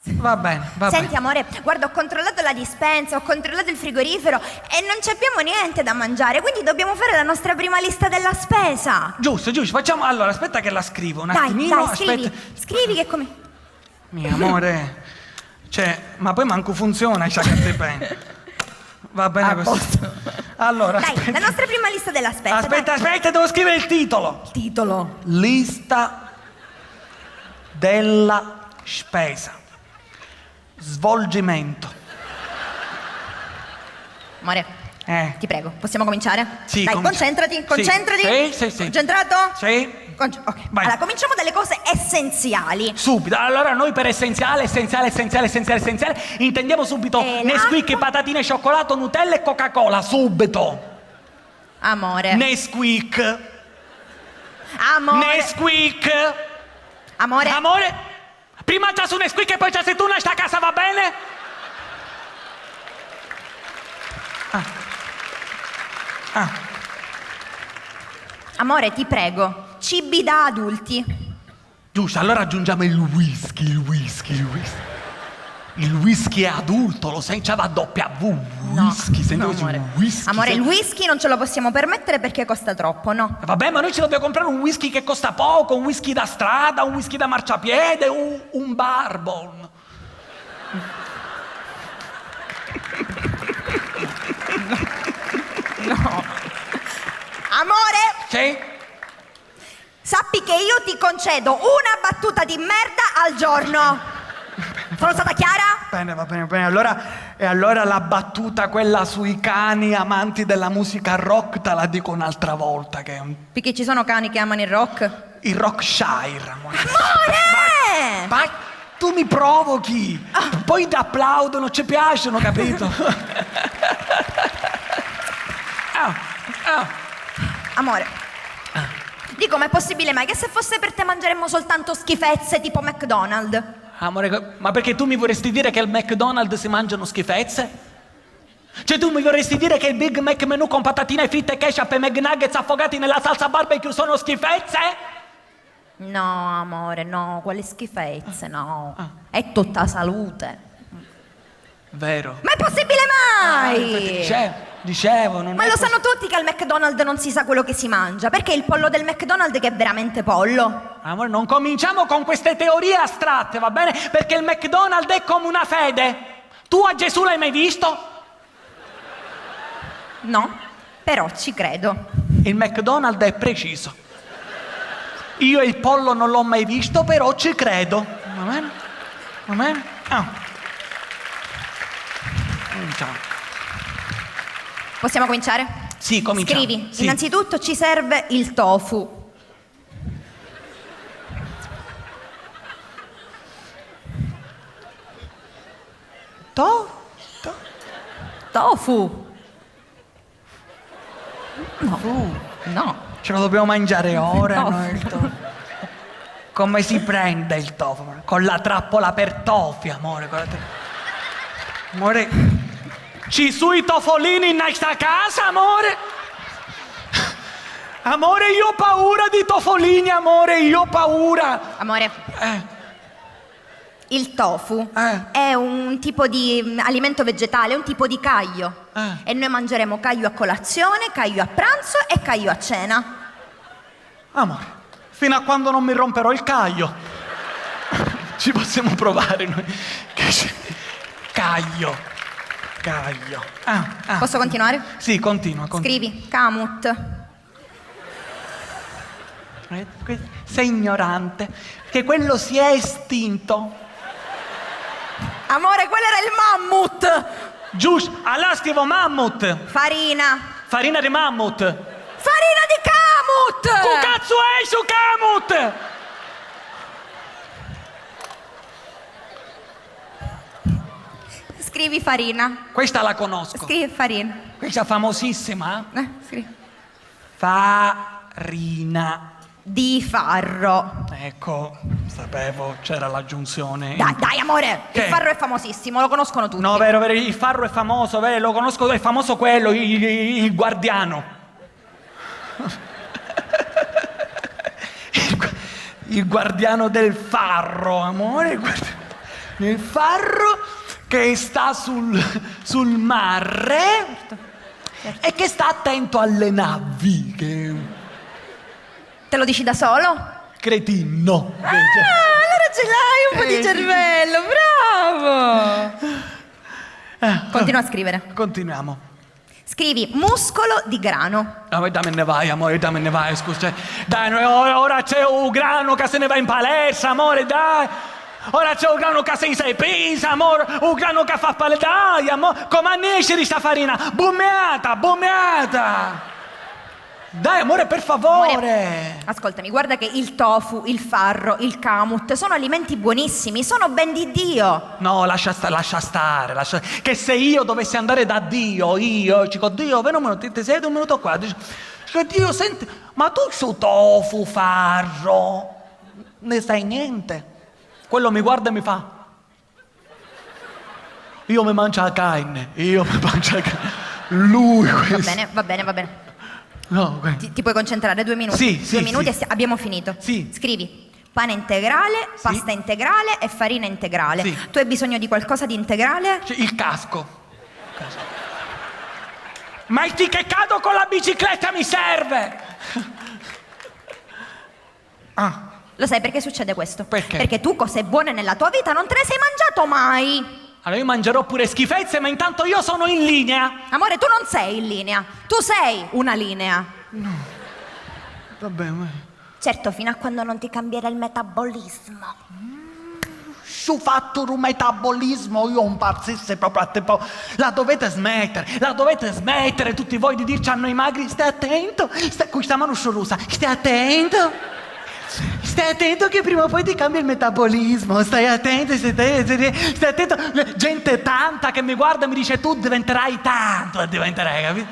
Va bene, va Senti bene. amore, guarda, ho controllato la dispensa, ho controllato il frigorifero e non ci abbiamo niente da mangiare, quindi dobbiamo fare la nostra prima lista della spesa. Giusto, facciamo... Allora, aspetta che la scrivo un Dai, attimino. dai, scrivi, aspetta. scrivi che come... Mio amore... Cioè, ma poi manco funziona il carta pen. Va bene A così. posto. Allora, Dai, aspetta. la nostra prima lista della spesa. Aspetta, devo scrivere il titolo. Dai. Titolo. Lista della spesa. Svolgimento. Amore, ti prego, possiamo cominciare? Sì, dai, cominciamo. concentrati. Sì. Concentrato? Sì. Ok. Vai. Allora, cominciamo dalle cose essenziali. Subito. Allora noi per essenziale intendiamo subito Nesquik, patatine, cioccolato, Nutella e Coca-Cola. Subito. Amore. Nesquik. Amore. Nesquik. Amore. Amore. Prima c'ha su Nesquik e poi c'ha se tu sta a casa, va bene? Amore, ti prego. Cibi da adulti. Giusto, allora aggiungiamo il whisky. Il whisky è adulto, lo sai, c'ha W. Whisky, sentivo amore. whisky. Amore, il whisky non ce lo possiamo permettere perché costa troppo, no? Vabbè, ma noi ci dobbiamo comprare un whisky che costa poco, un whisky da strada, un whisky da marciapiede, un bourbon. No. Amore, Sì? sappi che io ti concedo una battuta di merda al giorno. Sono stata chiara? Bene, va bene. Allora la battuta, quella sui cani amanti della musica rock, te la dico un'altra volta, che è Perché ci sono cani che amano il rock? il Rockshire, amore. Amore! Ma tu mi provochi! Poi ti applaudono, ci piacciono, capito? Amore. Dico, ma è possibile mai che se fosse per te mangeremmo soltanto schifezze tipo McDonald's? Amore, ma perché tu mi vorresti dire che al McDonald's si mangiano schifezze? Cioè tu mi vorresti dire che il Big Mac menù con patatine fritte, ketchup e McNuggets affogati nella salsa barbecue sono schifezze? No, amore, no, quelle schifezze, no. È tutta salute. Vero. Ma è possibile mai? Dicevo, non Ma è lo così. sanno tutti che al McDonald's non si sa quello che si mangia, perché il pollo del McDonald's che è veramente pollo. Amore, non cominciamo con queste teorie astratte, va bene? Perché il McDonald's è come una fede. Tu a Gesù l'hai mai visto? No, però ci credo. Il McDonald's è preciso. Io il pollo non l'ho mai visto, però ci credo. Va bene? Va bene? Cominciamo. Possiamo cominciare? Sì, cominciamo. Scrivi, Sì. innanzitutto ci serve il tofu. Tofu? No. Ce lo dobbiamo mangiare ora Tofu. noi il tofu. Come si prende il tofu? Amore? Con la trappola per tofi, amore. Amore, ci sui tofolini in questa casa, amore? Amore, io ho paura di tofolini, amore, io ho paura. Amore, il tofu Eh. è un tipo di alimento vegetale, è un tipo di caglio. E noi mangeremo caglio a colazione, caglio a pranzo e caglio a cena. Amore, fino a quando non mi romperò il caglio. Ci possiamo provare noi. Caglio. Posso continuare? Sì, continua. Scrivi, Camut. Sei ignorante, che quello si è estinto. Amore, quello era il mammut! Giusto, allora scrivo mammut. Farina. Farina di mammut. Farina di camut! Tu cazzo è su camut? Scrivi farina. Questa la conosco. Scrivi farina. Questa famosissima. Scrivi. Farina. Di farro. Ecco, sapevo, c'era l'aggiunzione. Dai, amore, Che? il farro è famosissimo, lo conoscono tutti. No, vero, il farro è famoso, vero, lo conosco, è famoso quello, il guardiano. Il guardiano del farro, amore. Il farro che sta sul mare e che sta attento alle navi. Te lo dici da solo? Cretino. Allora ce l'hai un po' di cervello, bravo! Continua a scrivere. Continuiamo. Scrivi muscolo di grano. Dammene vai, amore, dammene vai, scusa. Dai, ora c'è un grano che se ne va in palestra, amore, dai. Ora c'è un grano che si pisa, amore, un grano che fa palestra, dai, amore. Come esce di sta farina? Bumeata. Dai, amore, per favore. Amore, ascoltami, guarda che il tofu, il farro, il kamut sono alimenti buonissimi, sono ben di Dio. No, lascia stare. Che se io dovessi andare da Dio, dico, Dio, vieni un minuto, ti siedi un minuto qua. Dico, Dio, senti, ma tu su tofu, farro, ne sai niente? Quello mi guarda e mi fa, io mi mangio la carne, Lui questo. Va bene. No, ti puoi concentrare 2 minuti? Sì, 2 minuti sì. e abbiamo finito. Sì. Scrivi pane integrale, pasta integrale e farina integrale. Sì. Tu hai bisogno di qualcosa di integrale? Il casco. Ma il che cado con la bicicletta mi serve! Lo sai perché succede questo? Perché? Perché tu cose buone nella tua vita non te le sei mangiato mai. Allora io mangerò pure schifezze, ma intanto io sono in linea. Amore, tu non sei in linea. Tu sei una linea. No. Vabbè, ma... Certo, fino a quando non ti cambierà il metabolismo. Su fatto un metabolismo io impazzisse proprio a tempo. La dovete smettere tutti voi di dirci a noi magri, stai attento, questa mano sciolusa, stai attento che prima o poi ti cambia il metabolismo, stai attento, gente tanta che mi guarda e mi dice tu diventerai tanto, capito?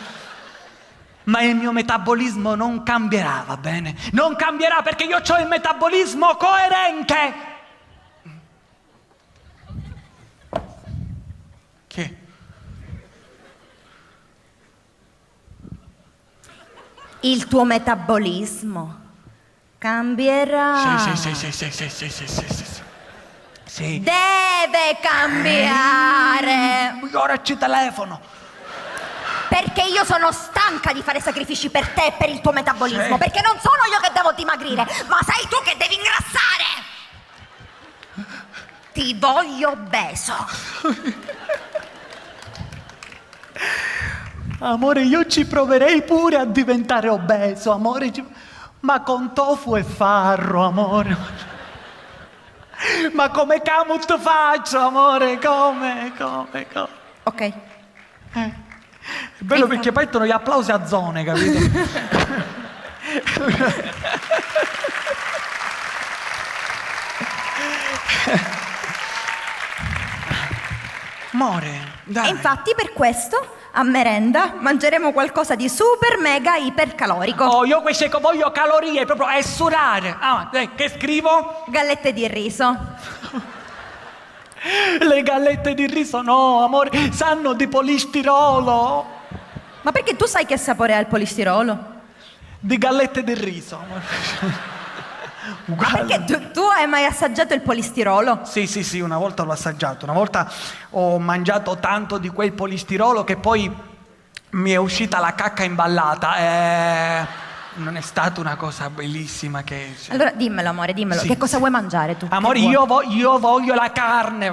Ma il mio metabolismo non cambierà, va bene? Non cambierà perché io ho il metabolismo coerente. Che? Il tuo metabolismo cambierà. Sì. Deve cambiare. Ora ci telefono. Perché io sono stanca di fare sacrifici per te e per il tuo metabolismo. Sì. Perché non sono io che devo dimagrire, ma sei tu che devi ingrassare. Ti voglio obeso. Amore, io ci proverei pure a diventare obeso, amore. Ma con tofu e farro, amore. Ma come kamut faccio, amore? Come? Ok. È bello perché poi mettono gli applausi a zone, capito? Amore, dai. E infatti per questo a merenda mangeremo qualcosa di super mega ipercalorico. Oh, io queste che voglio calorie, proprio è surare. Dai, che scrivo? Gallette di riso. Le gallette di riso no, amore, sanno di polistirolo. Ma perché tu sai che sapore ha il polistirolo? Di gallette di riso. Perché tu hai mai assaggiato il polistirolo? Sì, una volta l'ho assaggiato. Una volta ho mangiato tanto di quel polistirolo che poi mi è uscita la cacca imballata. Non è stata una cosa bellissima che... Allora dimmelo, amore, dimmelo. Sì, che cosa vuoi mangiare tu? Amore, io voglio la carne,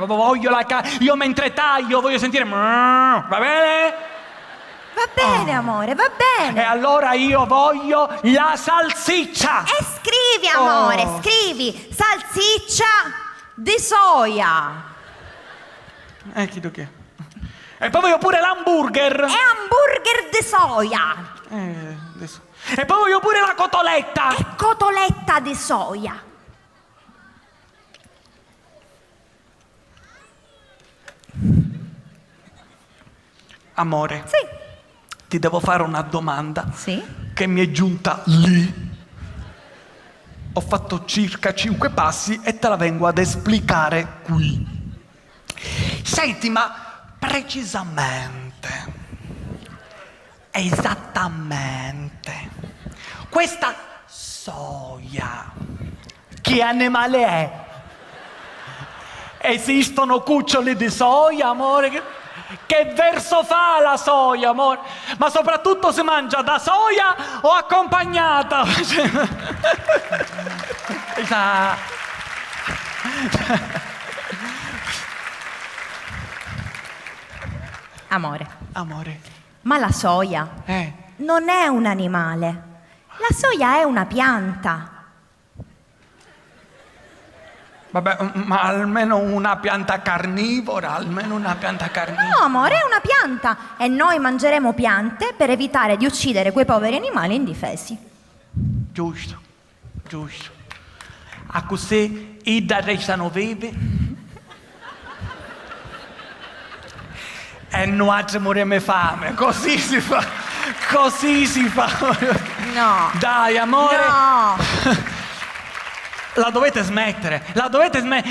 io mentre taglio voglio sentire... Va bene? Va bene, amore, va bene. E allora io voglio la salsiccia. E scrivi, amore, scrivi salsiccia di soia. Chiedo che... E poi voglio pure l'hamburger. E hamburger di soia. Adesso. E poi voglio pure la cotoletta. E cotoletta di soia. Amore. Sì. Ti devo fare una domanda. Sì. Che mi è giunta lì. Ho fatto circa 5 passi e te la vengo ad esplicare qui. Senti, ma precisamente, esattamente, questa soia, che animale è? Esistono cuccioli di soia, amore? Che verso fa la soia, amore? Ma soprattutto si mangia da soia o accompagnata? Amore, ma la soia non è un animale. La soia è una pianta. Vabbè, ma almeno una pianta carnivora, No, amore, è una pianta. E noi mangeremo piante per evitare di uccidere quei poveri animali indifesi. Giusto. A così i da restano vivi e noi moriamo fame. Così si fa. No. Dai, amore. No. La dovete smettere.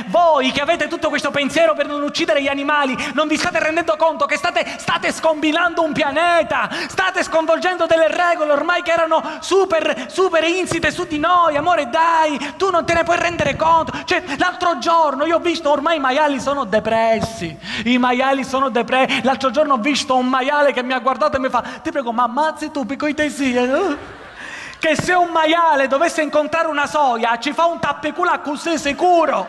Voi che avete tutto questo pensiero per non uccidere gli animali, non vi state rendendo conto che state scombinando un pianeta, state sconvolgendo delle regole ormai che erano super insite su di noi. Amore, dai, tu non te ne puoi rendere conto. Cioè, l'altro giorno io ho visto, ormai i maiali sono depressi. L'altro giorno ho visto un maiale che mi ha guardato e mi fa: ti prego, ma ammazzi tu, piccoitesia. Che se un maiale dovesse incontrare una soia ci fa un tappicula così sicuro.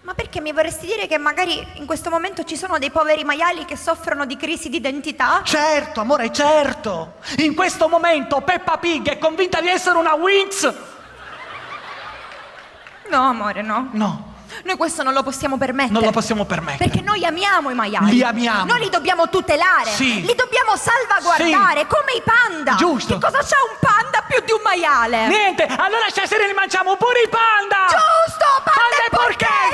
Ma perché mi vorresti dire che magari in questo momento ci sono dei poveri maiali che soffrono di crisi di identità? Certo, amore, certo. In questo momento Peppa Pig è convinta di essere una Winx. No, amore, no. No. Noi questo non lo possiamo permettere. Non lo possiamo permettere. Perché noi amiamo i maiali. Li amiamo. Noi li dobbiamo tutelare. Sì. Li dobbiamo salvaguardare, Sì. come i panda. Giusto. Che cosa c'ha un panda più di un maiale? Niente, allora stasera li mangiamo pure i panda. Giusto, panda e porchetta.